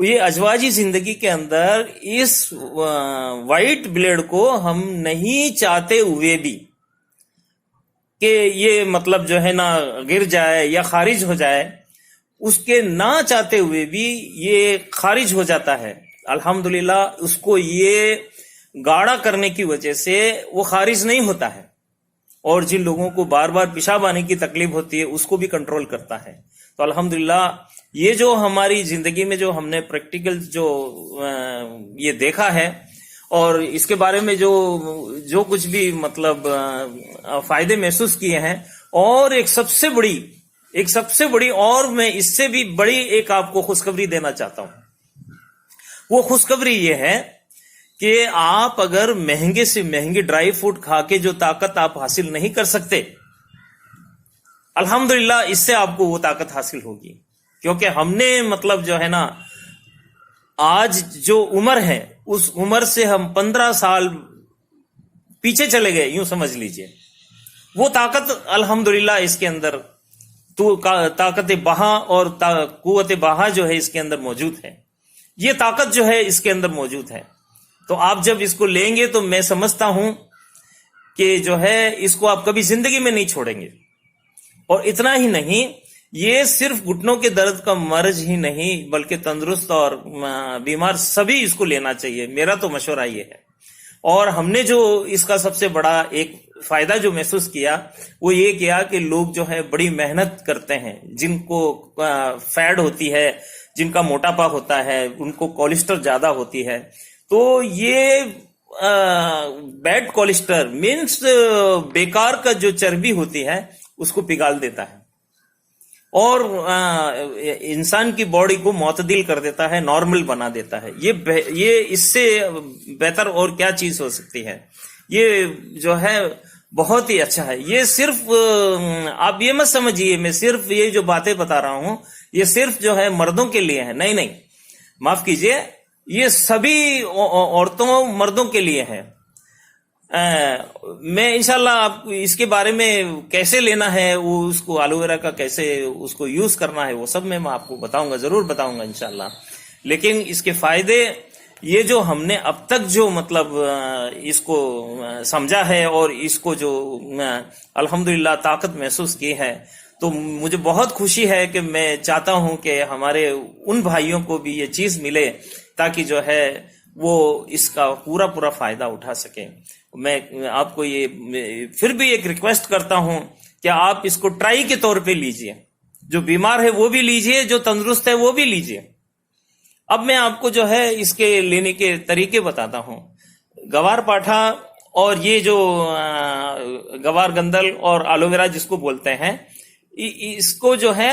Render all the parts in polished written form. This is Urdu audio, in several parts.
یہ ازواجی زندگی کے اندر اس وائٹ بلیڈ کو ہم نہیں چاہتے ہوئے بھی کہ یہ مطلب جو ہے نا گر جائے یا خارج ہو جائے، اس کے نہ چاہتے ہوئے بھی یہ خارج ہو جاتا ہے. الحمدللہ اس کو یہ گاڑا کرنے کی وجہ سے وہ خارج نہیں ہوتا ہے، اور جن لوگوں کو بار بار پیشاب آنے کی تکلیف ہوتی ہے اس کو بھی کنٹرول کرتا ہے. تو الحمدللہ یہ جو ہماری زندگی میں جو ہم نے پریکٹیکل جو یہ دیکھا ہے، اور اس کے بارے میں جو کچھ بھی مطلب فائدے محسوس کیے ہیں، اور ایک سب سے بڑی اور میں اس سے بھی بڑی ایک آپ کو خوشخبری دینا چاہتا ہوں. وہ خوشخبری یہ ہے کہ آپ اگر مہنگے سے مہنگے ڈرائی فروٹ کھا کے جو طاقت آپ حاصل نہیں کر سکتے، الحمدللہ اس سے آپ کو وہ طاقت حاصل ہوگی. کیونکہ ہم نے مطلب جو ہے نا آج جو عمر ہے، اس عمر سے ہم 15 سال پیچھے چلے گئے، یوں سمجھ لیجئے. وہ طاقت الحمدللہ اس کے اندر تو طاقت بہا اور قوت بہا جو ہے اس کے اندر موجود ہے. یہ طاقت جو ہے اس کے اندر موجود ہے. تو آپ جب اس کو لیں گے تو میں سمجھتا ہوں کہ جو ہے اس کو آپ کبھی زندگی میں نہیں چھوڑیں گے. اور اتنا ہی نہیں، یہ صرف گھٹنوں کے درد کا مرض ہی نہیں بلکہ تندرست اور بیمار سبھی اس کو لینا چاہیے. میرا تو مشورہ یہ ہے. اور ہم نے جو اس کا سب سے بڑا ایک فائدہ جو محسوس کیا وہ یہ کیا کہ لوگ جو ہے بڑی محنت کرتے ہیں، جن کو فیٹ ہوتی ہے، جن کا موٹاپا ہوتا ہے، ان کو کولیسٹرول زیادہ ہوتی ہے. تو یہ بیڈ کولیسٹرول مینس بیکار کا جو چربی ہوتی ہے اس کو پگھال دیتا ہے، اور انسان کی باڈی کو معتدل کر دیتا ہے، نارمل بنا دیتا ہے. یہ اس سے بہتر اور کیا چیز ہو سکتی ہے؟ یہ جو ہے بہت ہی اچھا ہے. یہ صرف آپ یہ مت سمجھیے میں صرف یہ جو باتیں بتا رہا ہوں یہ صرف جو ہے مردوں کے لیے ہے. نہیں، معاف کیجئے، یہ سبھی عورتوں مردوں کے لیے ہے. میں انشاءاللہ آپ اس کے بارے میں کیسے لینا ہے، وہ اس کو آلو ویرا کا کیسے اس کو یوز کرنا ہے، وہ سب میں آپ کو بتاؤں گا، ضرور بتاؤں گا انشاءاللہ. لیکن اس کے فائدے یہ جو ہم نے اب تک جو مطلب اس کو سمجھا ہے اور اس کو جو الحمدللہ طاقت محسوس کی ہے، تو مجھے بہت خوشی ہے کہ میں چاہتا ہوں کہ ہمارے ان بھائیوں کو بھی یہ چیز ملے تاکہ جو ہے وہ اس کا پورا فائدہ اٹھا سکیں. میں آپ کو یہ پھر بھی ایک ریکویسٹ کرتا ہوں کہ آپ اس کو ٹرائی کے طور پہ لیجئے. جو بیمار ہے وہ بھی لیجئے، جو تندرست ہے وہ بھی لیجئے. اب میں آپ کو جو ہے اس کے لینے کے طریقے بتاتا ہوں. گوار پاٹھا اور یہ جو گوار گندل اور آلو ویرا جس کو بولتے ہیں، اس کو جو ہے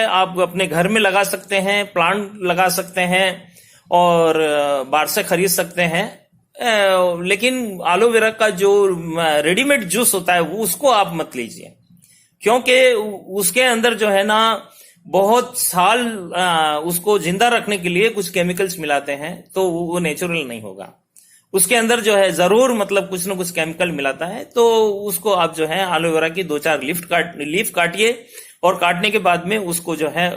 آپ اپنے گھر میں لگا سکتے ہیں، پلانٹ لگا سکتے ہیں اور باہر سے خرید سکتے ہیں. لیکن آلو ویرا کا جو ریڈی میڈ جوس ہوتا ہے وہ اس کو آپ مت لیجئے، کیونکہ اس کے اندر جو ہے نا بہت سال اس کو زندہ رکھنے کے لیے کچھ کیمیکلز ملاتے ہیں، تو وہ نیچرل نہیں ہوگا. اس کے اندر جو ہے ضرور مطلب کچھ نہ کچھ کیمیکل ملاتا ہے. تو اس کو آپ جو ہے آلو ویرا کی 2-4 لیف کاٹیے، اور کاٹنے کے بعد میں اس کو جو ہے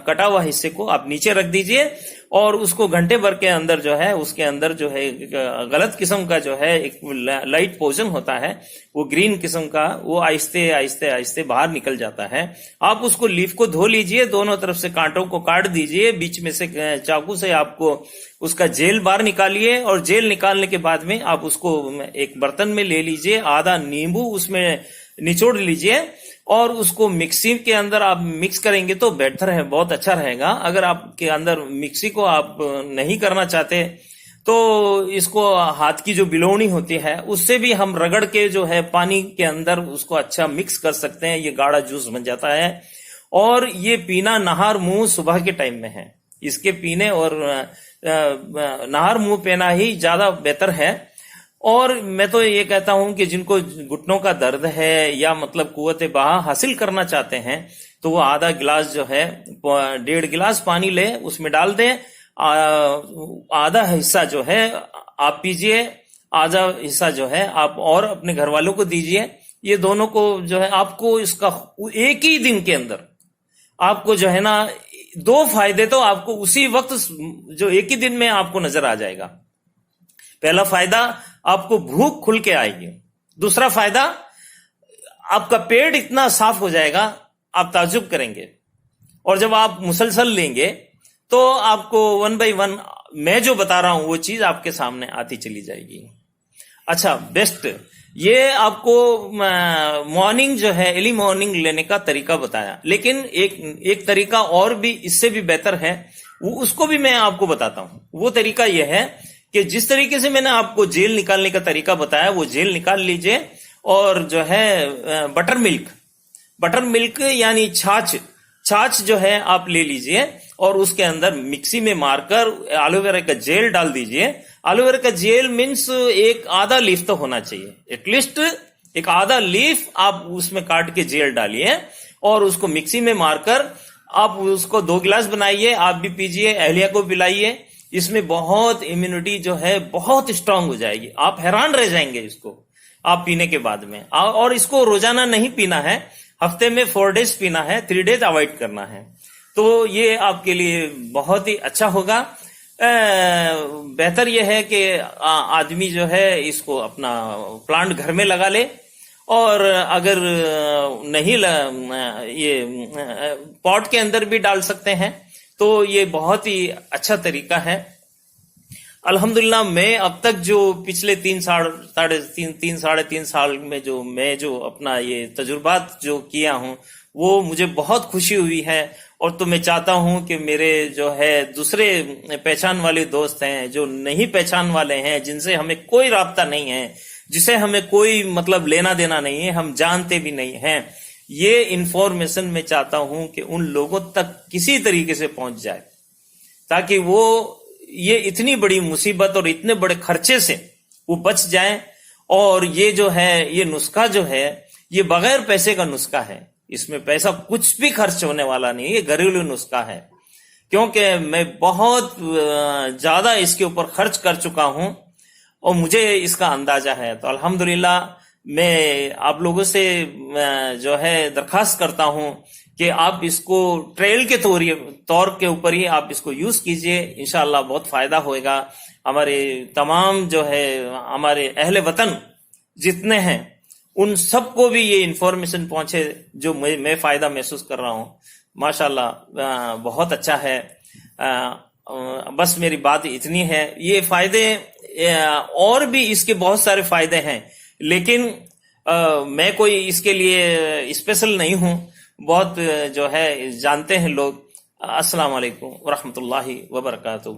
کٹا ہوا حصے کو آپ نیچے رکھ دیجئے، اور اس کو گھنٹے بھر کے اندر جو ہے اس کے اندر جو ہے غلط قسم کا جو ہے ایک لائٹ پوائزن ہوتا ہے، وہ گرین قسم کا، وہ آہستے باہر نکل جاتا ہے. آپ اس کو لیف کو دھو لیجئے، دونوں طرف سے کانٹوں کو کاٹ دیجئے، بیچ میں سے چاقو سے آپ کو اس کا جیل باہر نکالیے، اور جیل نکالنے کے بعد میں آپ اس کو ایک برتن میں لے لیجئے، آدھا نیمبو اس میں نچوڑ لیجئے، اور اس کو مکسی کے اندر آپ مکس کریں گے تو بہتر ہے، بہت اچھا رہے گا. اگر آپ کے اندر مکسی کو آپ نہیں کرنا چاہتے تو اس کو ہاتھ کی جو بلونی ہوتی ہے اس سے بھی ہم رگڑ کے جو ہے پانی کے اندر اس کو اچھا مکس کر سکتے ہیں. یہ گاڑھا جوس بن جاتا ہے، اور یہ پینا نہار منہ صبح کے ٹائم میں ہے. اس کے پینے اور نہار منہ پینا ہی زیادہ بہتر ہے. اور میں تو یہ کہتا ہوں کہ جن کو گھٹنوں کا درد ہے یا مطلب قوت بہا حاصل کرنا چاہتے ہیں تو وہ آدھا گلاس جو ہے 1.5 گلاس پانی لے، اس میں ڈال دیں، آدھا حصہ جو ہے آپ پیجئے، آدھا حصہ جو ہے آپ اور اپنے گھر والوں کو دیجئے. یہ دونوں کو جو ہے آپ کو اس کا ایک ہی دن کے اندر آپ کو جو ہے نا دو فائدے تو آپ کو اسی وقت جو ایک ہی دن میں آپ کو نظر آ جائے گا. پہلا فائدہ آپ کو بھوک کھل کے آئے گی. دوسرا فائدہ آپ کا پیٹ اتنا صاف ہو جائے گا آپ تعجب کریں گے. اور جب آپ مسلسل لیں گے تو آپ کو ون بائی ون میں جو بتا رہا ہوں وہ چیز آپ کے سامنے آتی چلی جائے گی. اچھا بیسٹ یہ آپ کو مارننگ جو ہے ارلی مارننگ لینے کا طریقہ بتایا, لیکن ایک طریقہ اور بھی اس سے بھی بہتر ہے, اس کو بھی میں آپ کو بتاتا ہوں. وہ طریقہ یہ ہے کہ جس طریقے سے میں نے آپ کو جیل نکالنے کا طریقہ بتایا وہ جیل نکال لیجئے, اور جو ہے بٹر ملک یعنی چھاچھ جو ہے آپ لے لیجئے اور اس کے اندر مکسی میں مار کر ایلو ویرا کا جیل ڈال دیجئے. ایلو ویرا کا جیل مینس ایک آدھا لیف تو ہونا چاہیے, ایٹ لیسٹ ایک آدھا لیف آپ اس میں کاٹ کے جیل ڈالیے اور اس کو مکسی میں مار کر آپ اس کو 2 گلاس بنائیے, آپ بھی پیجئے, اہلیہ کو پلائیے. اس میں بہت امیونٹی جو ہے بہت اسٹرانگ ہو جائے گی. آپ حیران رہ جائیں گے اس کو آپ پینے کے بعد میں. اور اس کو روزانہ نہیں پینا ہے, ہفتے میں 4 ڈیز پینا ہے, 3 ڈیز اوائڈ کرنا ہے. تو یہ آپ کے لیے بہت ہی اچھا ہوگا. بہتر یہ ہے کہ آدمی جو ہے اس کو اپنا پلانٹ گھر میں لگا لے, اور اگر نہیں یہ پاٹ کے اندر بھی ڈال سکتے ہیں تو یہ بہت ہی اچھا طریقہ ہے. الحمدللہ میں اب تک جو پچھلے 3 ساڑھے تین سال میں جو اپنا یہ تجربات جو کیا ہوں وہ مجھے بہت خوشی ہوئی ہے. اور تو میں چاہتا ہوں کہ میرے جو ہے دوسرے پہچان والے دوست ہیں, جو نہیں پہچان والے ہیں, جن سے ہمیں کوئی رابطہ نہیں ہے, جسے ہمیں کوئی مطلب لینا دینا نہیں ہے, ہم جانتے بھی نہیں ہیں, یہ انفارمیشن میں چاہتا ہوں کہ ان لوگوں تک کسی طریقے سے پہنچ جائے, تاکہ وہ یہ اتنی بڑی مصیبت اور اتنے بڑے خرچے سے وہ بچ جائیں. اور یہ جو ہے یہ نسخہ جو ہے یہ بغیر پیسے کا نسخہ ہے, اس میں پیسہ کچھ بھی خرچ ہونے والا نہیں, یہ گھریلو نسخہ ہے. کیونکہ میں بہت زیادہ اس کے اوپر خرچ کر چکا ہوں اور مجھے اس کا اندازہ ہے. تو الحمدللہ میں آپ لوگوں سے جو ہے درخواست کرتا ہوں کہ آپ اس کو ٹریل کے طور کے اوپر ہی آپ اس کو یوز کیجئے, انشاءاللہ بہت فائدہ ہوئے گا. ہمارے تمام جو ہے ہمارے اہل وطن جتنے ہیں ان سب کو بھی یہ انفارمیشن پہنچے جو میں فائدہ محسوس کر رہا ہوں. ماشاءاللہ بہت اچھا ہے. بس میری بات اتنی ہے. یہ فائدے اور بھی اس کے بہت سارے فائدے ہیں, لیکن میں کوئی اس کے لیے اسپیشل نہیں ہوں, بہت جو ہے جانتے ہیں لوگ. السلام علیکم ورحمۃ اللہ وبرکاتہ.